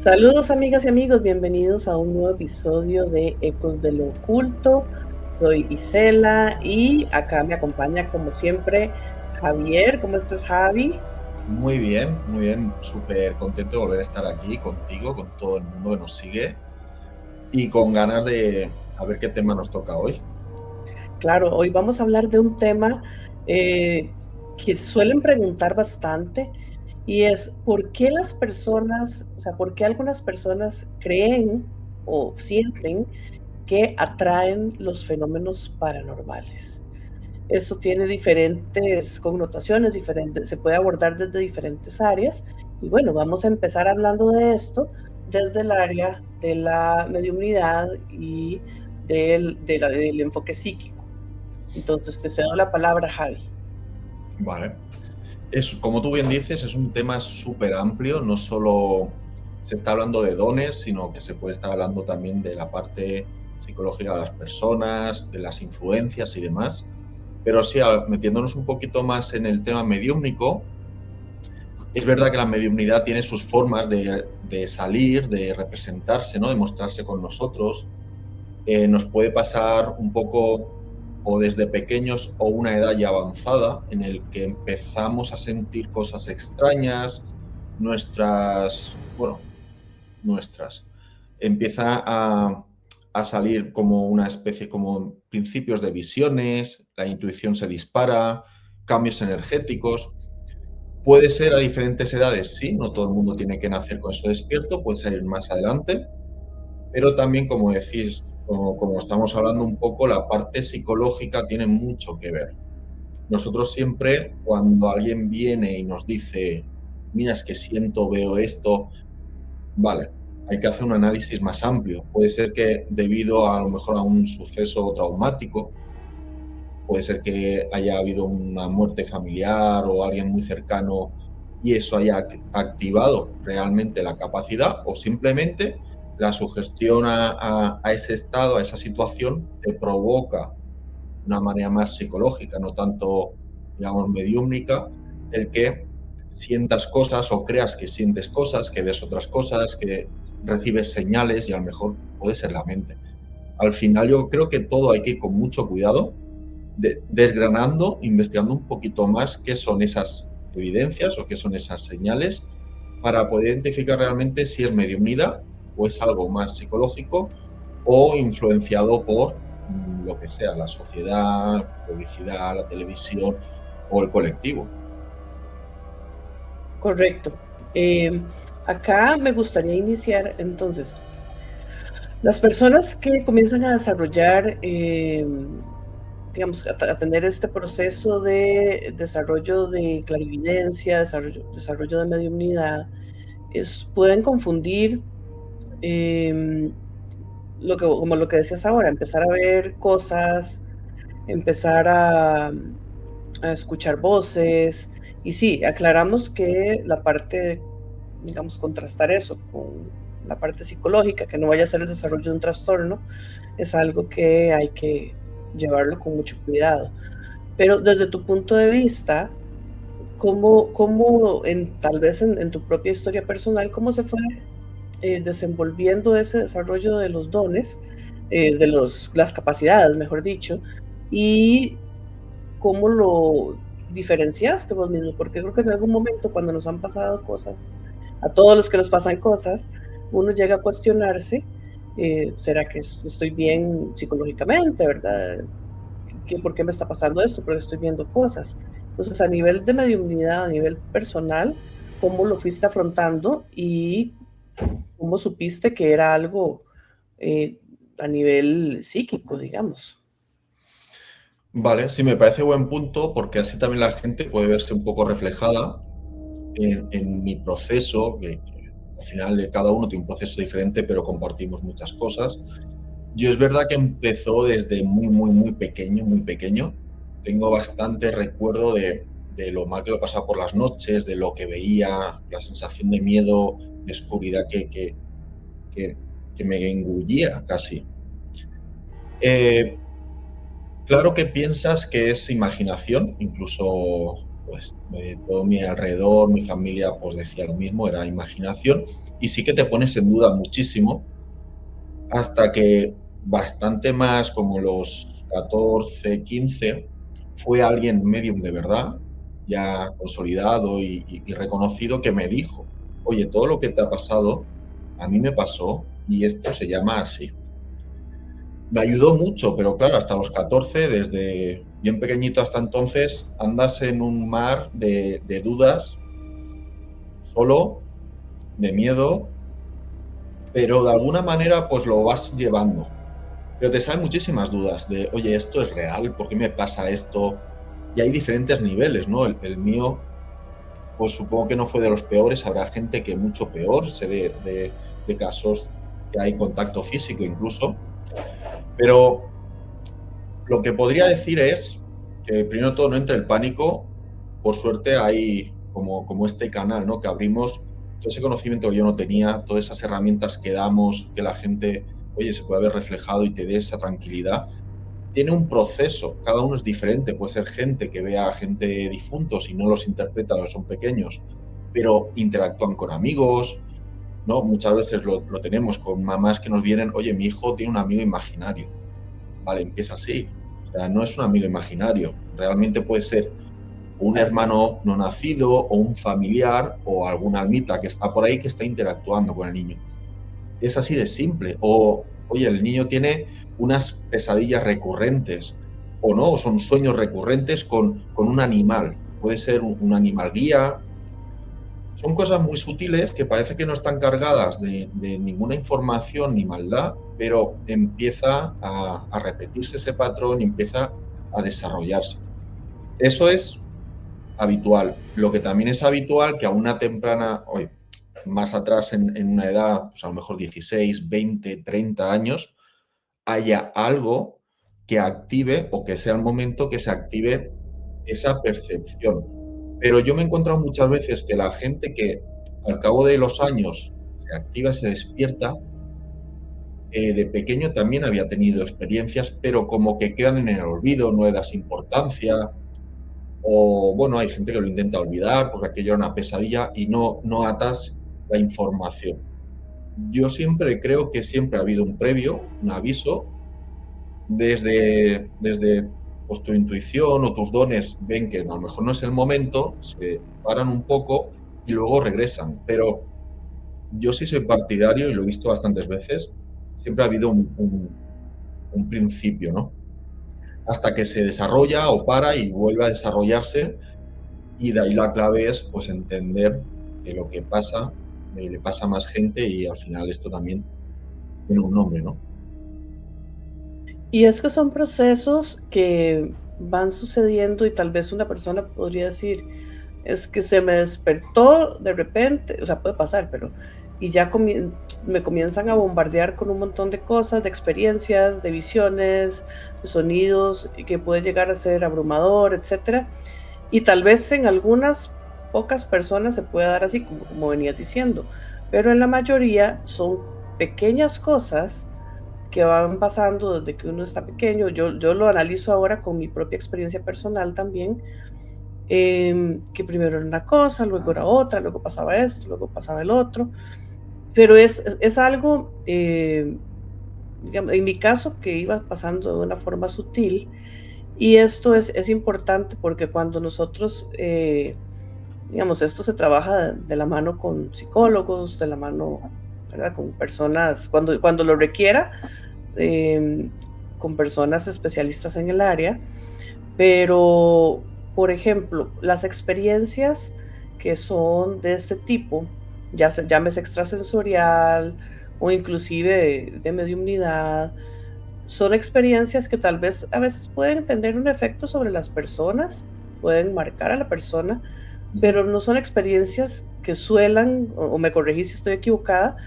Saludos amigas y amigos, bienvenidos a un nuevo episodio de Ecos de lo Oculto. Soy Isela y acá me acompaña como siempre Javier. ¿Cómo estás, Javi? Muy bien, súper contento de volver a estar aquí contigo, con todo el mundo que nos sigue y con ganas de a ver qué tema nos toca hoy. Claro, hoy vamos a hablar de un tema que suelen preguntar bastante y es ¿por qué las personas, o sea, por qué algunas personas creen o sienten que atraen los fenómenos paranormales? Esto tiene diferentes connotaciones, diferentes, se puede abordar desde diferentes áreas. Y bueno, vamos a empezar hablando de esto desde el área de la mediumnidad y del enfoque psíquico. Entonces, te cedo la palabra, Javi. Vale. Como tú bien dices, es un tema súper amplio, no solo se está hablando de dones, sino que se puede estar hablando también de la parte psicológica de las personas, de las influencias y demás. Pero sí, metiéndonos un poquito más en el tema mediúmnico, es verdad que la mediumnidad tiene sus formas de salir, de representarse, ¿no? De mostrarse con nosotros. Nos puede pasar un poco o desde pequeños o una edad ya avanzada en el que empezamos a sentir cosas extrañas, bueno, nuestras. Empieza a salir como una especie, como principios de visiones, la intuición se dispara, cambios energéticos. Puede ser a diferentes edades, sí, no todo el mundo tiene que nacer con eso despierto, puede salir más adelante, pero también, como decís, como estamos hablando un poco, la parte psicológica tiene mucho que ver. Nosotros siempre, cuando alguien viene y nos dice, mira, es que siento, veo esto, vale, hay que hacer un análisis más amplio. Puede ser que debido a lo mejor a un suceso traumático, puede ser que haya habido una muerte familiar o alguien muy cercano y eso haya activado realmente la capacidad, o simplemente la sugestión a ese estado, a esa situación, te provoca de una manera más psicológica, no tanto, digamos, mediúmnica, el que sientas cosas o creas que sientes cosas, que ves otras cosas, que recibes señales y a lo mejor puede ser la mente. Al final yo creo que todo hay que ir con mucho cuidado, desgranando, investigando un poquito más qué son esas evidencias o qué son esas señales para poder identificar realmente si es mediunidad o es algo más psicológico o influenciado por lo que sea, la sociedad, publicidad, la televisión o el colectivo. Correcto. Acá me gustaría iniciar entonces. Las personas que comienzan a desarrollar, digamos, a tener este proceso de desarrollo de clarividencia, desarrollo de mediunidad, pueden confundir eh, como lo que decías ahora, empezar a ver cosas, empezar a escuchar voces. Y sí, aclaramos que la parte, digamos, contrastar eso con la parte psicológica, que no vaya a ser el desarrollo de un trastorno, es algo que hay que llevarlo con mucho cuidado. Pero desde tu punto de vista, cómo tal vez en tu propia historia personal, cómo se fue desenvolviendo ese desarrollo de los dones, las capacidades, mejor dicho, y cómo lo diferenciaste vos mismo? Porque creo que en algún momento cuando nos han pasado cosas, a todos los que nos pasan cosas, uno llega a cuestionarse, ¿será que estoy bien psicológicamente, verdad? ¿Por qué me está pasando esto? Porque estoy viendo cosas. Entonces, a nivel de mediunidad, a nivel personal, ¿cómo lo fuiste afrontando y cómo supiste que era algo eh, a nivel psíquico, digamos? Vale, sí, me parece buen punto porque así también la gente puede verse un poco reflejada en mi proceso, que al final cada uno tiene un proceso diferente, pero compartimos muchas cosas. Yo es verdad que empezó desde muy pequeño, muy pequeño. Tengo bastante recuerdo de lo mal que lo pasaba por las noches, de lo que veía, la sensación de miedo, de oscuridad que, que me engullía casi. Eh, claro que piensas que es imaginación, incluso pues todo mi alrededor, mi familia, pues decía lo mismo, era imaginación, y sí que te pones en duda muchísimo hasta que bastante más como los 14 15 fue alguien medium de verdad, ya consolidado y reconocido, que me dijo: "Oye, todo lo que te ha pasado, a mí me pasó y esto se llama así". Me ayudó mucho, pero claro, hasta los 14, desde bien pequeñito hasta entonces, andas en un mar de dudas, solo, de miedo, pero de alguna manera, pues lo vas llevando. Pero te salen muchísimas dudas de, oye, ¿esto es real? ¿Por qué me pasa esto? Y hay diferentes niveles, ¿no? El mío, pues supongo que no fue de los peores, habrá gente que mucho peor, sé de casos que hay contacto físico incluso, pero lo que podría decir es que primero de todo no entre el pánico, por suerte hay como este canal, ¿no? Que abrimos todo ese conocimiento que yo no tenía, todas esas herramientas que damos, que la gente, oye, se puede ver reflejado y te dé esa tranquilidad. Tiene un proceso, cada uno es diferente, puede ser gente que vea a gente difuntos y no los interpreta, o son pequeños, pero interactúan con amigos, ¿no? Muchas veces lo tenemos con mamás que nos vienen, oye, mi hijo tiene un amigo imaginario. Vale, empieza así. O sea, no es un amigo imaginario. Realmente puede ser un hermano no nacido o un familiar o alguna almita que está por ahí que está interactuando con el niño. Es así de simple. O, oye, el niño tiene unas pesadillas recurrentes o no, o son sueños recurrentes con un animal. Puede ser un animal guía. Son cosas muy sutiles que parece que no están cargadas de ninguna información ni maldad, pero empieza a repetirse ese patrón y empieza a desarrollarse. Eso es habitual. Lo que también es habitual que a una temprana, hoy, más atrás en una edad, pues a lo mejor 16, 20, 30 años, haya algo que active o que sea el momento que se active esa percepción. Pero yo me he encontrado muchas veces que la gente que al cabo de los años se activa, se despierta, de pequeño también había tenido experiencias, pero como que quedan en el olvido, no le das importancia, o bueno, hay gente que lo intenta olvidar porque aquello era una pesadilla y no atas la información. Yo siempre creo que siempre ha habido un previo, un aviso, desde pues, tu intuición o tus dones ven que a lo mejor no es el momento, se paran un poco y luego regresan. Pero yo sí soy partidario, y lo he visto bastantes veces, siempre ha habido un principio, ¿no? Hasta que se desarrolla o para y vuelve a desarrollarse, y de ahí la clave es pues entender que lo que pasa le pasa a más gente y al final esto también tiene un nombre, ¿no? Y es que son procesos que van sucediendo y tal vez una persona podría decir, es que se me despertó de repente, o sea, puede pasar, pero y ya me comienzan a bombardear con un montón de cosas, de experiencias, de visiones, de sonidos, y que puede llegar a ser abrumador, etcétera. Y tal vez en algunas pocas personas se puede dar así, como venías diciendo, pero en la mayoría son pequeñas cosas que van pasando desde que uno está pequeño. Yo lo analizo ahora con mi propia experiencia personal también, que primero era una cosa, luego era otra, luego pasaba esto, luego pasaba el otro, pero es algo, digamos, en mi caso, que iba pasando de una forma sutil, y esto es importante porque cuando nosotros, digamos, esto se trabaja de la mano con psicólogos, de la mano, ¿verdad? Con personas, cuando lo requiera, eh, con personas especialistas en el área, pero, por ejemplo, las experiencias que son de este tipo, ya se llámese extrasensorial o inclusive de mediumnidad, son experiencias que tal vez a veces pueden tener un efecto sobre las personas, pueden marcar a la persona, Ujú. pero no son experiencias que suelan, o me corregí si estoy equivocada,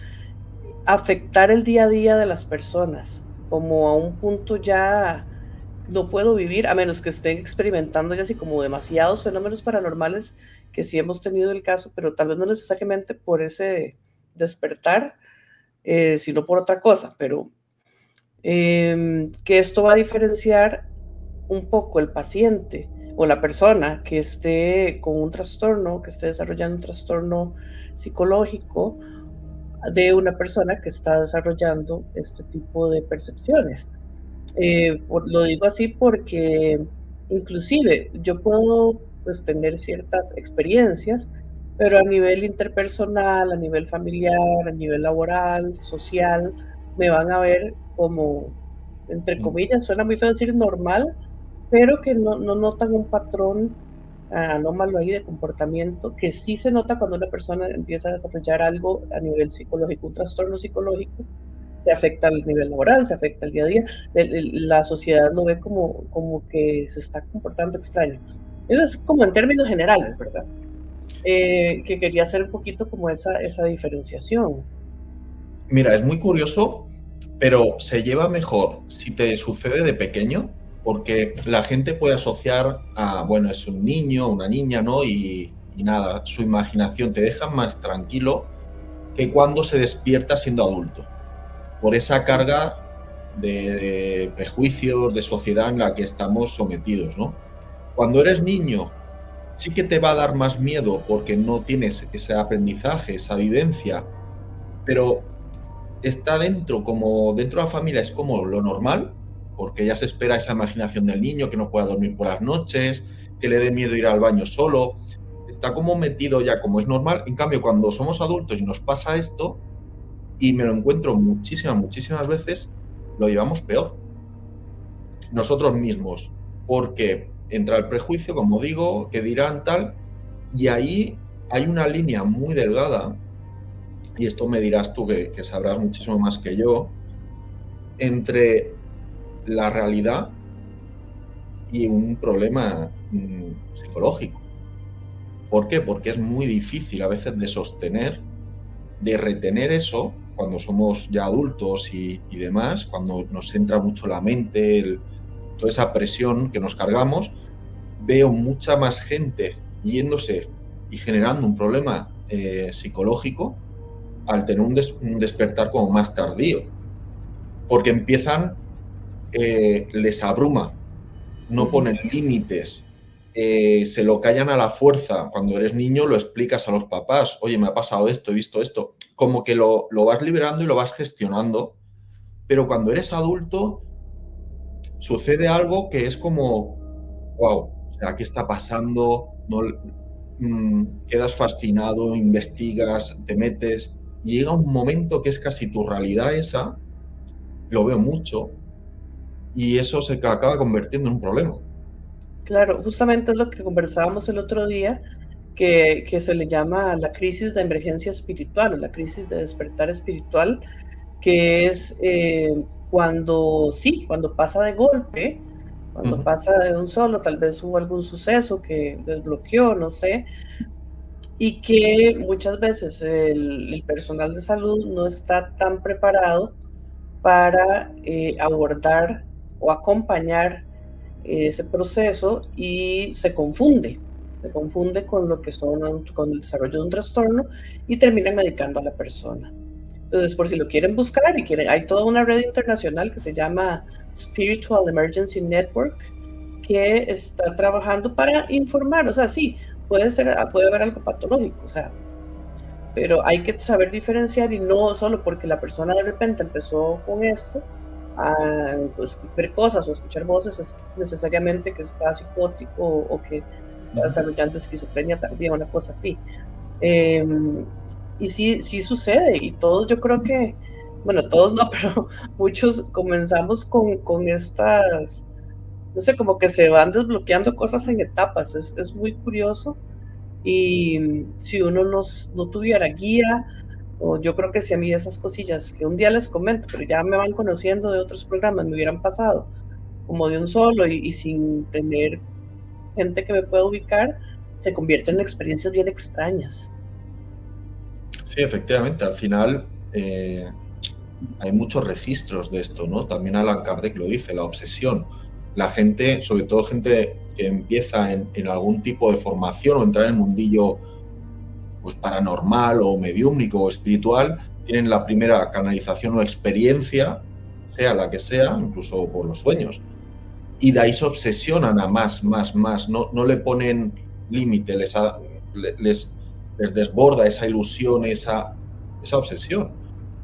afectar el día a día de las personas, como a un punto ya no puedo vivir, a menos que estén experimentando ya así como demasiados fenómenos paranormales, que sí hemos tenido el caso, pero tal vez no necesariamente por ese despertar, sino por otra cosa, pero que esto va a diferenciar un poco el paciente, o la persona que esté con un trastorno, que esté desarrollando un trastorno psicológico, de una persona que está desarrollando este tipo de percepciones. Lo digo así porque inclusive yo puedo pues tener ciertas experiencias, pero a nivel interpersonal, a nivel familiar, a nivel laboral, social, me van a ver como, entre comillas, suena muy feo decir normal, pero que no notan un patrón anómalo ahí de comportamiento, que sí se nota cuando una persona empieza a desarrollar algo a nivel psicológico, un trastorno psicológico, se afecta al nivel laboral, se afecta al día a día, la sociedad lo ve como que se está comportando extraño. Eso es como en términos generales, ¿verdad? Que quería hacer un poquito como esa diferenciación. Mira, es muy curioso, pero se lleva mejor si te sucede de pequeño, porque la gente puede asociar a, bueno, es un niño, una niña, ¿no? Y nada, su imaginación te deja más tranquilo que cuando se despierta siendo adulto, por esa carga de prejuicios, de sociedad en la que estamos sometidos, ¿no? Cuando eres niño, sí que te va a dar más miedo porque no tienes ese aprendizaje, esa vivencia, pero está dentro, como dentro de la familia es como lo normal, porque ya se espera esa imaginación del niño, que no pueda dormir por las noches, que le dé miedo ir al baño solo, está como metido ya como es normal. En cambio, cuando somos adultos y nos pasa esto, y me lo encuentro muchísimas veces, lo llevamos peor nosotros mismos, porque entra el prejuicio, como digo, que dirán tal, y ahí hay una línea muy delgada, y esto me dirás tú que sabrás muchísimo más que yo, entre la realidad y un problema psicológico. ¿Por qué? Porque es muy difícil a veces de sostener, de retener eso cuando somos ya adultos y demás, cuando nos entra mucho la mente, toda esa presión que nos cargamos. Veo mucha más gente yéndose y generando un problema psicológico al tener un despertar como más tardío, porque empiezan, les abruma, no Ujú. ponen límites, se lo callan a la fuerza. Cuando eres niño lo explicas a los papás, oye, me ha pasado esto, he visto esto, como que lo vas liberando y lo vas gestionando, pero cuando eres adulto sucede algo que es como, wow, o sea, ¿qué está pasando? No, quedas fascinado, investigas, te metes, y llega un momento que es casi tu realidad esa, lo veo mucho, y eso se acaba convirtiendo en un problema. Claro, justamente es lo que conversábamos el otro día, que se le llama la crisis de emergencia espiritual o la crisis de despertar espiritual, que es cuando, sí, cuando pasa de golpe, cuando Ujú. pasa de un solo, tal vez hubo algún suceso que desbloqueó, no sé, y que muchas veces el personal de salud no está tan preparado para abordar o acompañar ese proceso y se confunde con lo que son, con el desarrollo de un trastorno y termina medicando a la persona. Entonces, por si lo quieren buscar y quieren, hay toda una red internacional que se llama Spiritual Emergency Network que está trabajando para informar, o sea, sí, puede haber algo patológico, o sea, pero hay que saber diferenciar y no solo porque la persona de repente empezó con esto, a ver cosas o escuchar voces, es necesariamente que está psicótico o que está Ujú. desarrollando esquizofrenia tardía, una cosa así. Eh, y sí, sí sucede, y todos yo creo que, bueno, todos no, pero muchos comenzamos con estas, no sé, como que se van desbloqueando cosas en etapas, es muy curioso y si uno no tuviera guía, o yo creo que si a mí esas cosillas que un día les comento, pero ya me van conociendo de otros programas, me hubieran pasado como de un solo y sin tener gente que me pueda ubicar, se convierten en experiencias bien extrañas. Sí, efectivamente, al final hay muchos registros de esto, ¿no? También Allan Kardec lo dice, la obsesión. La gente, sobre todo gente que empieza en algún tipo de formación o entrar en el mundillo pues, paranormal o mediúmnico o espiritual, tienen la primera canalización o experiencia, sea la que sea, incluso por los sueños. y de ahí se obsesionan a más, no le ponen límite, les desborda esa ilusión, esa obsesión.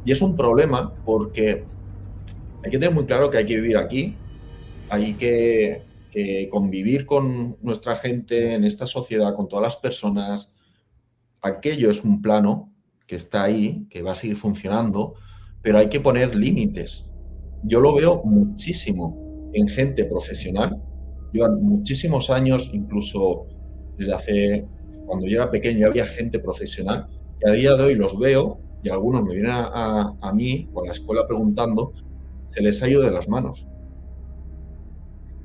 Y es un problema porque hay que tener muy claro que hay que vivir aquí, hay que convivir con nuestra gente en esta sociedad, con todas las personas. Aquello es un plano que está ahí, que va a seguir funcionando, pero hay que poner límites. Yo lo veo muchísimo en gente profesional. Llevan muchísimos años, incluso desde hace, cuando yo era pequeño, ya había gente profesional, que a día de hoy los veo, y algunos me vienen a mí, o a la escuela preguntando, se les ha ido de las manos.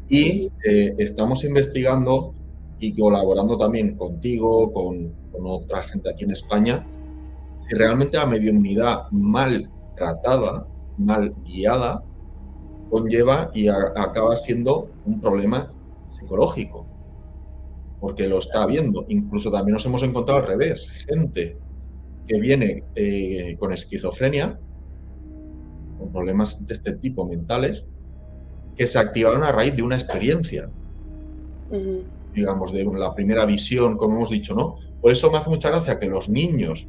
Y estamos investigando y colaborando también contigo, con otra gente aquí en España, si realmente la mediunidad mal tratada, mal guiada, conlleva y acaba siendo un problema psicológico, porque lo está viendo. Incluso también nos hemos encontrado al revés, gente que viene con esquizofrenia, con problemas de este tipo mentales, que se activaron a raíz de una experiencia, digamos, de la primera visión, como hemos dicho, ¿no? Por eso me hace mucha gracia que los niños,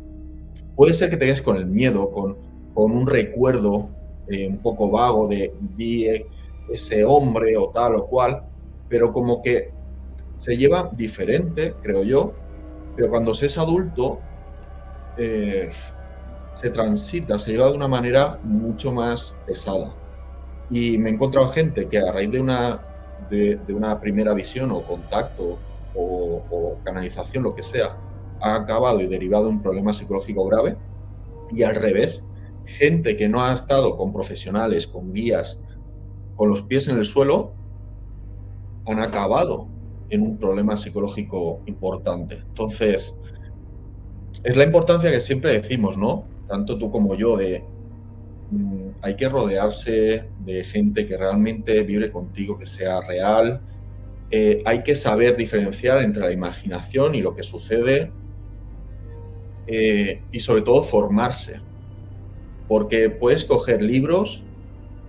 puede ser que te quedes con el miedo, con un recuerdo un poco vago de vi ese hombre o tal o cual, pero como que se lleva diferente, creo yo, pero cuando se es adulto se transita, se lleva de una manera mucho más pesada. Y me he encontrado gente que a raíz de una primera visión o contacto o canalización, lo que sea, ha acabado y derivado de un problema psicológico grave. Y al revés, gente que no ha estado con profesionales, con guías, con los pies en el suelo, han acabado en un problema psicológico importante. Entonces, es la importancia que siempre decimos, ¿no? Tanto tú como yo, hay que rodearse de gente que realmente vibre contigo, que sea real. Hay que saber diferenciar entre la imaginación y lo que sucede, y sobre todo formarse, porque puedes coger libros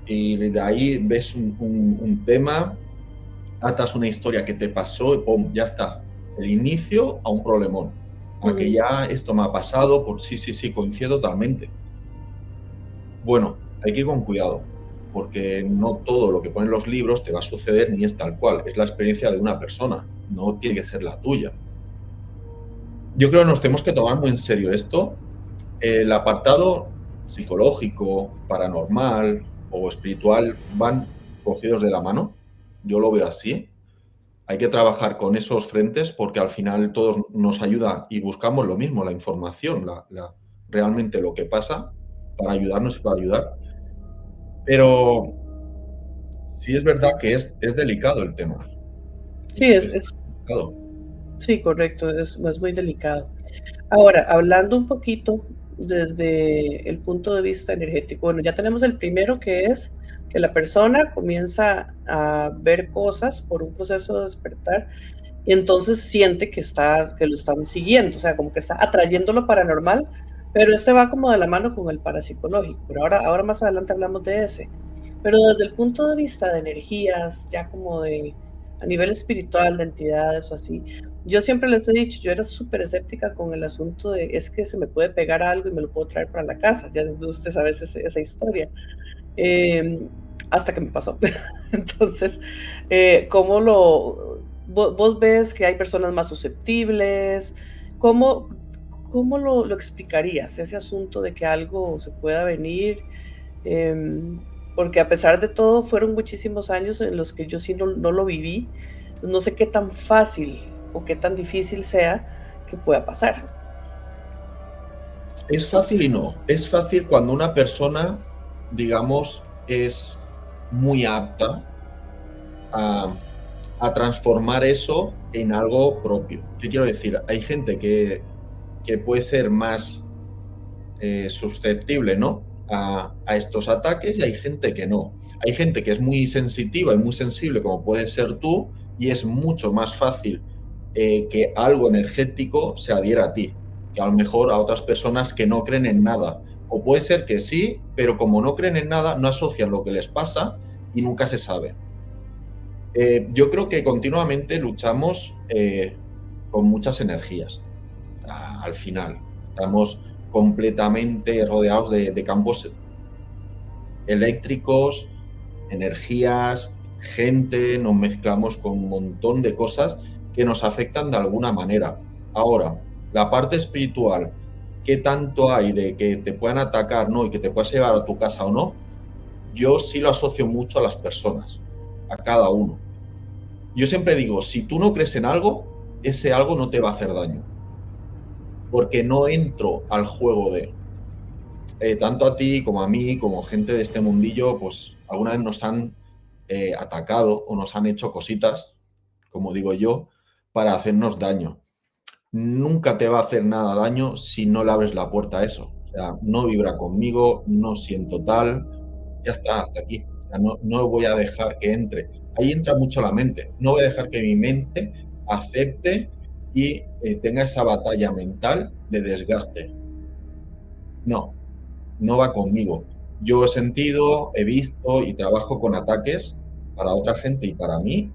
y de ahí ves un tema, atas una historia que te pasó y ¡pum! Ya está. El inicio a un problemón. A que ya esto me ha pasado, por sí, coincido totalmente. Bueno, hay que ir con cuidado, porque no todo lo que ponen los libros te va a suceder ni es tal cual. Es la experiencia de una persona, no tiene que ser la tuya. Yo creo que nos tenemos que tomar muy en serio esto. El apartado psicológico, paranormal o espiritual van cogidos de la mano. Yo lo veo así. Hay que trabajar con esos frentes porque al final todos nos ayuda y buscamos lo mismo, la información, realmente lo que pasa para ayudarnos y para ayudar. Pero sí es verdad que es delicado el tema. Sí, Es delicado. sí, correcto, es muy delicado. Ahora, hablando un poquito desde el punto de vista energético, bueno, ya tenemos el primero, que es que la persona comienza a ver cosas por un proceso de despertar y entonces siente que lo están siguiendo, o sea, como que está atrayendo lo paranormal, pero este va como de la mano con el parapsicológico, pero ahora más adelante hablamos de ese. Pero desde el punto de vista de energías, ya como a nivel espiritual, de entidades o así, yo siempre les he dicho, yo era súper escéptica con el asunto de es que se me puede pegar algo y me lo puedo traer para la casa, ya usted sabe esa historia, hasta que me pasó. Entonces, ¿cómo vos ves que hay personas más susceptibles? ¿Cómo lo explicarías, ese asunto de que algo se pueda venir? Porque a pesar de todo, fueron muchísimos años en los que yo sí no lo viví. No sé qué tan fácil o qué tan difícil sea que pueda pasar. Es fácil y no. Es fácil cuando una persona, digamos, es muy apta a transformar eso en algo propio. ¿Qué quiero decir? Hay gente que puede ser más susceptible, ¿no?, a estos ataques, y hay gente que no. Hay gente que es muy sensitiva y muy sensible, como puede ser tú, y es mucho más fácil que algo energético se adhiera a ti, que a lo mejor a otras personas que no creen en nada. O puede ser que sí, pero como no creen en nada, no asocian lo que les pasa y nunca se sabe. Yo creo que continuamente luchamos con muchas energías. Al final, estamos completamente rodeados de campos eléctricos, energías, gente, nos mezclamos con un montón de cosas que nos afectan de alguna manera. Ahora, la parte espiritual, ¿qué tanto hay de que te puedan atacar, no, y que te puedas llevar a tu casa o no? Yo sí lo asocio mucho a las personas, a cada uno. Yo siempre digo, si tú no crees en algo, ese algo no te va a hacer daño. Porque no entro al juego de... tanto a ti como a mí, como gente de este mundillo, pues alguna vez nos han atacado o nos han hecho cositas, como digo yo, para hacernos daño. Nunca te va a hacer nada daño si no le abres la puerta a eso. O sea, no vibra conmigo, no siento tal, ya está, hasta aquí. O sea, no voy a dejar que entre. Ahí entra mucho la mente. No voy a dejar que mi mente acepte y tenga esa batalla mental de desgaste. No va conmigo. Yo he sentido, he visto y trabajo con ataques para otra gente y para mí,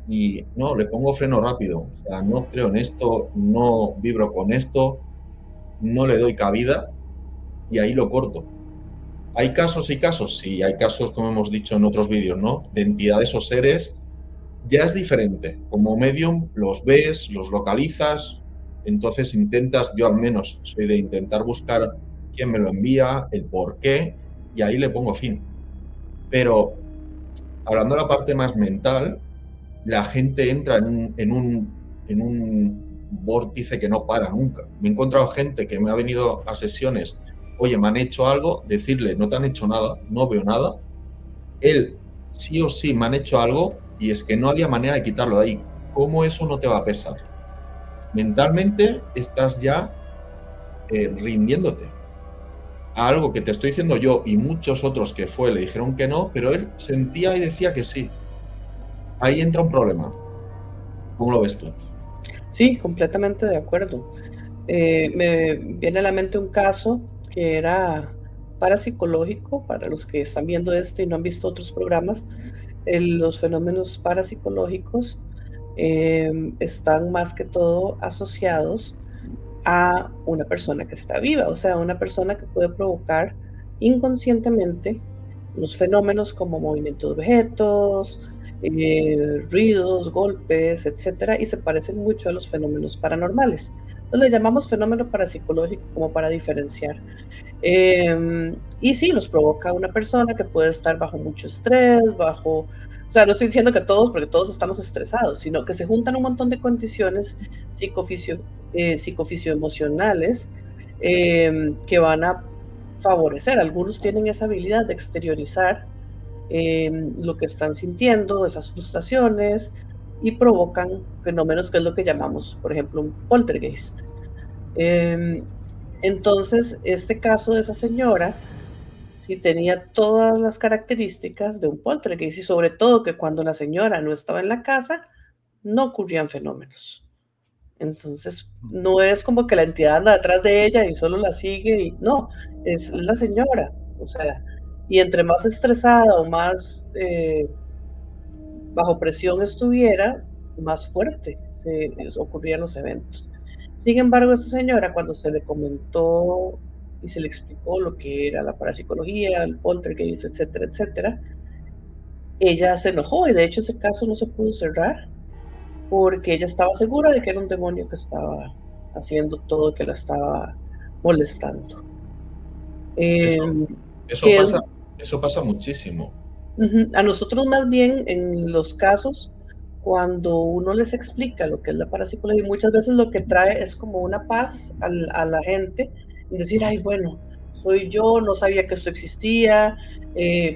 y no, le pongo freno rápido. O sea, no creo en esto, no vibro con esto, no le doy cabida y ahí lo corto. ¿Hay casos y casos? Sí, hay casos, como hemos dicho en otros vídeos, ¿no? De entidades o seres. Ya es diferente. Como medium los ves, los localizas, entonces intentas, yo al menos soy de intentar buscar quién me lo envía, el por qué, y ahí le pongo fin. Pero hablando de la parte más mental, la gente entra en un vórtice que no para nunca. Me he encontrado gente que me ha venido a sesiones, oye, me han hecho algo, decirle, no te han hecho nada, no veo nada. Él, sí o sí, me han hecho algo y es que no había manera de quitarlo de ahí. ¿Cómo eso no te va a pesar? Mentalmente estás ya rindiéndote a algo que te estoy diciendo yo y muchos otros que le dijeron que no, pero él sentía y decía que sí. Ahí entra un problema. ¿Cómo lo ves tú? Sí, completamente de acuerdo. Me viene a la mente un caso que era parapsicológico, para los que están viendo este y no han visto otros programas. Los fenómenos parapsicológicos están más que todo asociados a una persona que está viva, o sea, una persona que puede provocar inconscientemente los fenómenos como movimientos de objetos, ruidos, golpes, etcétera, y se parecen mucho a los fenómenos paranormales. Entonces le llamamos fenómeno parapsicológico como para diferenciar. Y sí, los provoca una persona que puede estar bajo mucho estrés, o sea, no estoy diciendo que todos, porque todos estamos estresados, sino que se juntan un montón de condiciones psicofisioemocionales que van a favorecer. Algunos tienen esa habilidad de exteriorizar lo que están sintiendo, esas frustraciones, y provocan fenómenos que es lo que llamamos, por ejemplo, un poltergeist. Entonces, este caso de esa señora sí tenía todas las características de un poltergeist, y sobre todo que cuando la señora no estaba en la casa, no ocurrían fenómenos. Entonces, no es como que la entidad anda detrás de ella y solo la sigue, y no, es la señora. O sea, y entre más estresada o más bajo presión estuviera, más fuerte ocurrían los eventos. Sin embargo, esta señora, cuando se le comentó y se le explicó lo que era la parapsicología, el poltergeist, etcétera, etcétera, ella se enojó, y de hecho ese caso no se pudo cerrar porque ella estaba segura de que era un demonio que estaba haciendo todo, que la estaba molestando. Eso pasa muchísimo. A nosotros más bien en los casos, cuando uno les explica lo que es la parapsicología, muchas veces lo que trae es como una paz a la gente, y decir, ay, bueno, soy yo, no sabía que esto existía,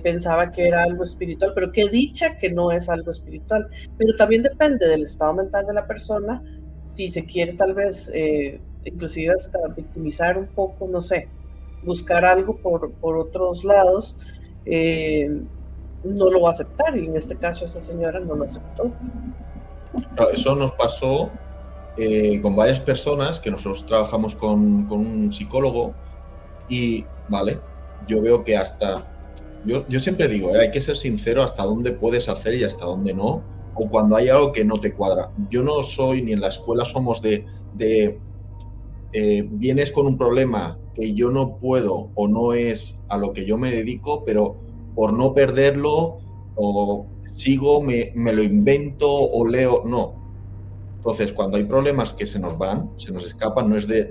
pensaba que era algo espiritual, pero qué dicha que no es algo espiritual. Pero también depende del estado mental de la persona, si se quiere tal vez, inclusive hasta victimizar un poco, no sé, buscar algo por otros lados, no lo va a aceptar, y en este caso esa señora no lo aceptó. Claro, eso nos pasó con varias personas que nosotros trabajamos con un psicólogo y, vale, yo veo que yo siempre digo, hay que ser sincero hasta dónde puedes hacer y hasta dónde no, o cuando hay algo que no te cuadra. Yo no soy, ni en la escuela somos vienes con un problema que yo no puedo o no es a lo que yo me dedico, pero por no perderlo o sigo, me lo invento o leo, no. Entonces, cuando hay problemas que se nos van, se nos escapan, no es de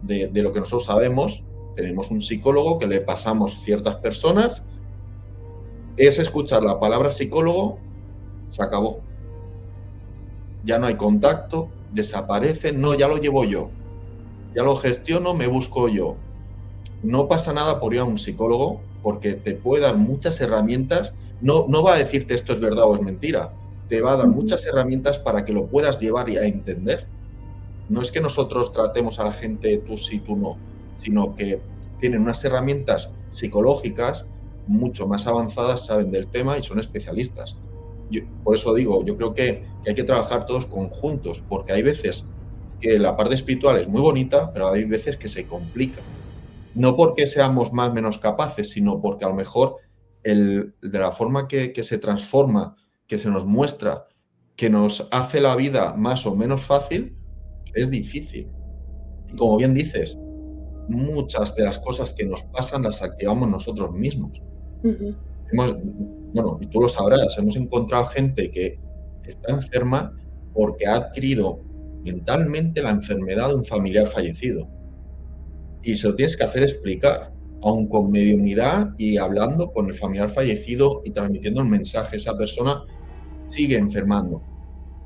lo que nosotros sabemos, tenemos un psicólogo que le pasamos ciertas personas, es escuchar la palabra psicólogo, se acabó. Ya no hay contacto, desaparece, no, ya lo llevo yo, ya lo gestiono, me busco yo. No pasa nada por ir a un psicólogo porque te puede dar muchas herramientas, no va a decirte esto es verdad o es mentira, te va a dar muchas herramientas para que lo puedas llevar y a entender. No es que nosotros tratemos a la gente tú sí, tú no, sino que tienen unas herramientas psicológicas mucho más avanzadas, saben del tema y son especialistas. Por eso digo, yo creo que hay que trabajar todos conjuntos, porque hay veces que la parte espiritual es muy bonita, pero hay veces que se complica. No porque seamos más o menos capaces, sino porque a lo mejor de la forma que se transforma, que se nos muestra, que nos hace la vida más o menos fácil, es difícil. Y como bien dices, muchas de las cosas que nos pasan las activamos nosotros mismos. Ujú. Bueno, y tú lo sabrás, hemos encontrado gente que está enferma porque ha adquirido mentalmente la enfermedad de un familiar fallecido. Y se lo tienes que hacer explicar, aun con mediunidad y hablando con el familiar fallecido y transmitiendo el mensaje, esa persona sigue enfermando.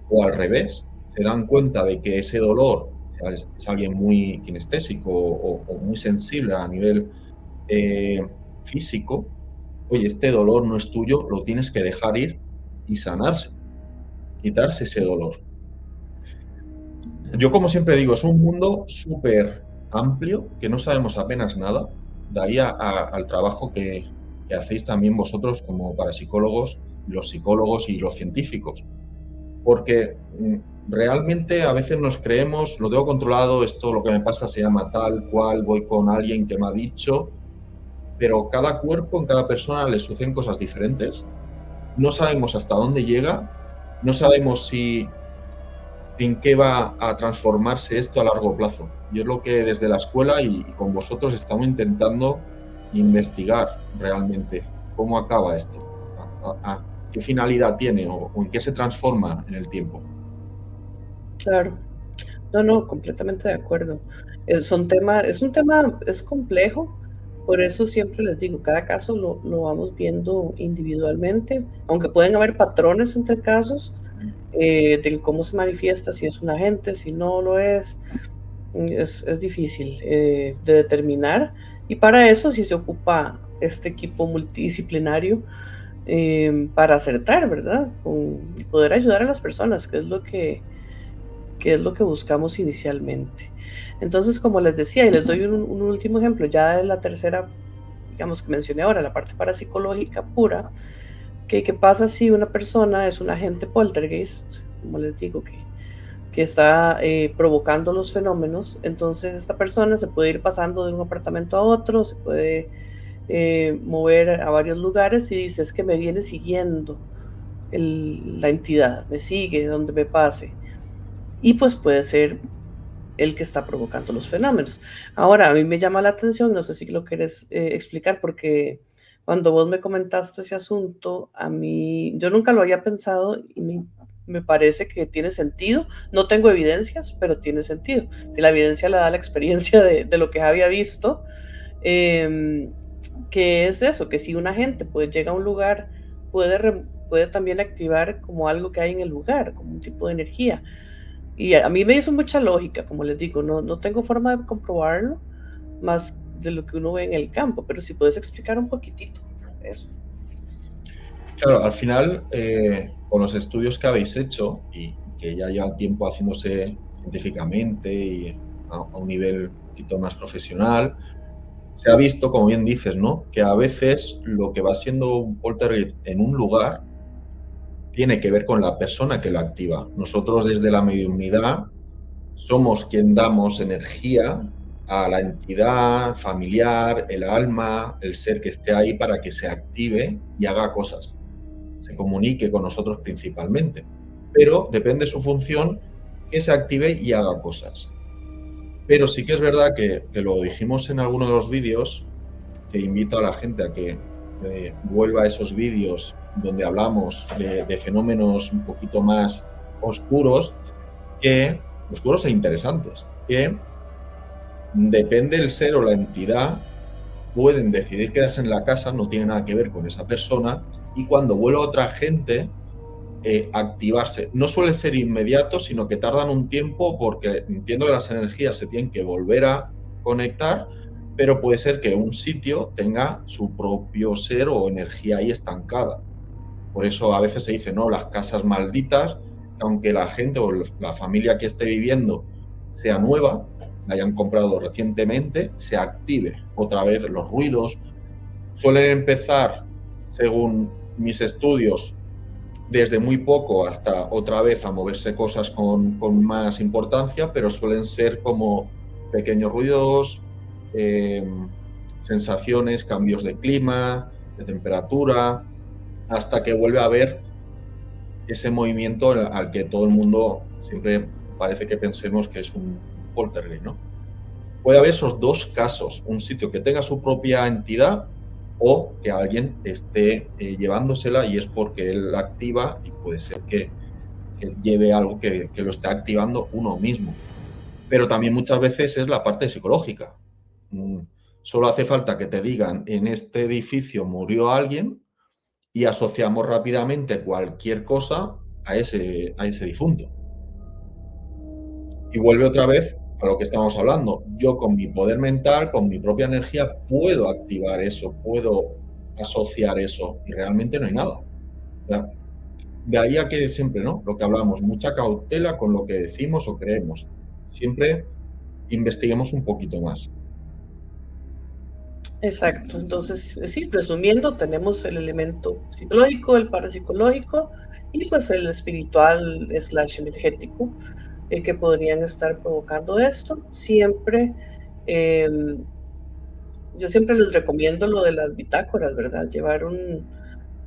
O al revés, se dan cuenta de que ese dolor, es alguien muy kinestésico o muy sensible a nivel físico, oye, este dolor no es tuyo, lo tienes que dejar ir y sanarse, quitarse ese dolor. Yo, como siempre digo, es un mundo súper amplio que no sabemos apenas nada, de ahí al trabajo que hacéis también vosotros como parapsicólogos, los psicólogos y los científicos. Porque realmente a veces nos creemos, lo tengo controlado, esto lo que me pasa se llama tal cual, voy con alguien que me ha dicho, pero cada cuerpo, en cada persona le suceden cosas diferentes. No sabemos hasta dónde llega, no sabemos en qué va a transformarse esto a largo plazo. Y es lo que desde la escuela y con vosotros estamos intentando investigar realmente cómo acaba esto, qué finalidad tiene o en qué se transforma en el tiempo. Claro. No, completamente de acuerdo. Es un tema, es complejo, por eso siempre les digo, cada caso lo vamos viendo individualmente, aunque pueden haber patrones entre casos, del cómo se manifiesta, si es un agente, si no lo es difícil de determinar, y para eso sí se ocupa este equipo multidisciplinario para acertar, ¿verdad? Y poder ayudar a las personas, que es lo que buscamos inicialmente. Entonces, como les decía, y les doy un último ejemplo, ya de la tercera, digamos que mencioné ahora, la parte parapsicológica pura, que qué pasa si una persona es un agente poltergeist, como les digo, que está provocando los fenómenos. Entonces esta persona se puede ir pasando de un apartamento a otro, se puede mover a varios lugares y dice, es que me viene siguiendo la entidad, me sigue donde me pase. Y pues puede ser el que está provocando los fenómenos. Ahora, a mí me llama la atención, no sé si lo quieres explicar, porque cuando vos me comentaste ese asunto, a mí, yo nunca lo había pensado y me parece que tiene sentido. No tengo evidencias, pero tiene sentido. Y la evidencia la da la experiencia de lo que había visto, que es eso, que si un agente pues, llega a un lugar, puede también activar como algo que hay en el lugar, como un tipo de energía. Y a mí me hizo mucha lógica, como les digo, no tengo forma de comprobarlo más de lo que uno ve en el campo, pero si puedes explicar un poquitito eso. Claro, al final, con los estudios que habéis hecho y que ya llevan tiempo haciéndose científicamente y a un nivel un poquito más profesional, se ha visto, como bien dices, ¿no? Que a veces lo que va siendo un poltergeist en un lugar tiene que ver con la persona que lo activa. Nosotros desde la mediunidad somos quien damos energía a la entidad familiar, el alma, el ser que esté ahí para que se active y haga cosas. se comunique con nosotros principalmente, pero depende de su función que se active y haga cosas. Pero sí que es verdad que lo dijimos en alguno de los vídeos, que invito a la gente a que vuelva a esos vídeos donde hablamos de fenómenos un poquito más oscuros e interesantes, que depende del ser o la entidad, pueden decidir quedarse en la casa, no tiene nada que ver con esa persona, y cuando vuelva otra gente, activarse. No suele ser inmediato, sino que tardan un tiempo porque entiendo que las energías se tienen que volver a conectar, pero puede ser que un sitio tenga su propio ser o energía ahí estancada. Por eso a veces se dice, no, las casas malditas, aunque la gente o la familia que esté viviendo sea nueva, la hayan comprado recientemente, se active otra vez los ruidos. Suelen empezar, según mis estudios, desde muy poco hasta otra vez a moverse cosas con más importancia, pero suelen ser como pequeños ruidos, sensaciones, cambios de clima, de temperatura, hasta que vuelve a haber ese movimiento al que todo el mundo siempre parece que pensemos que es un poltergeist, ¿no? Puede haber esos dos casos, un sitio que tenga su propia entidad o que alguien esté llevándosela y es porque él la activa y puede ser que lleve algo que lo esté activando uno mismo. Pero también muchas veces es la parte psicológica. Solo hace falta que te digan, en este edificio murió alguien y asociamos rápidamente cualquier cosa a ese difunto. Y vuelve otra vez a lo que estamos hablando. Yo con mi poder mental, con mi propia energía, puedo activar eso, puedo asociar eso y realmente no hay nada. De ahí a que siempre, ¿no? Lo que hablamos, mucha cautela con lo que decimos o creemos. Siempre investiguemos un poquito más. Exacto, entonces sí, resumiendo, tenemos el elemento psicológico, el parapsicológico y pues el espiritual / energético que podrían estar provocando esto. Siempre, yo siempre les recomiendo lo de las bitácoras, ¿verdad? Llevar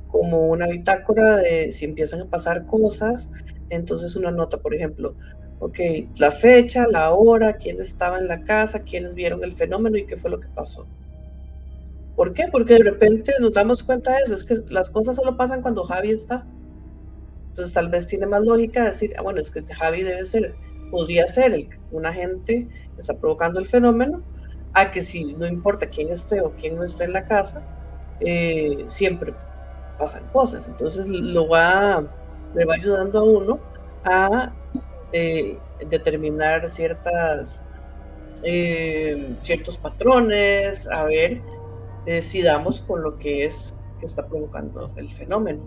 como una bitácora de si empiezan a pasar cosas, entonces una nota, por ejemplo, ok, la fecha, la hora, quién estaba en la casa, quiénes vieron el fenómeno y qué fue lo que pasó. ¿Por qué? Porque de repente nos damos cuenta de eso, es que las cosas solo pasan cuando Javi está. Entonces tal vez tiene más lógica decir, bueno, es que Javi podría ser un agente que está provocando el fenómeno, a que si no importa quién esté o quién no esté en la casa, siempre pasan cosas. Entonces le va ayudando a uno a determinar ciertos patrones, a ver si damos con lo que está provocando el fenómeno.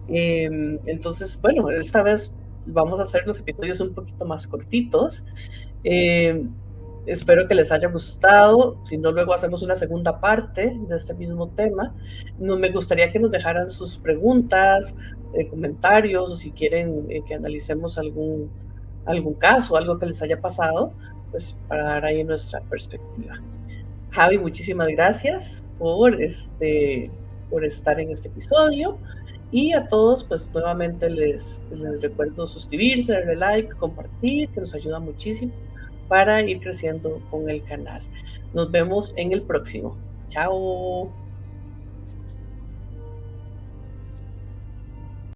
Entonces, bueno, esta vez vamos a hacer los episodios un poquito más cortitos. Espero que les haya gustado. Si no, luego hacemos una segunda parte de este mismo tema. Me gustaría que nos dejaran sus preguntas, comentarios, o si quieren que analicemos algún caso, algo que les haya pasado, pues para dar ahí nuestra perspectiva. Javi, muchísimas gracias por estar en este episodio. Y a todos, pues nuevamente les recuerdo suscribirse, darle like, compartir, que nos ayuda muchísimo para ir creciendo con el canal. Nos vemos en el próximo. Chao.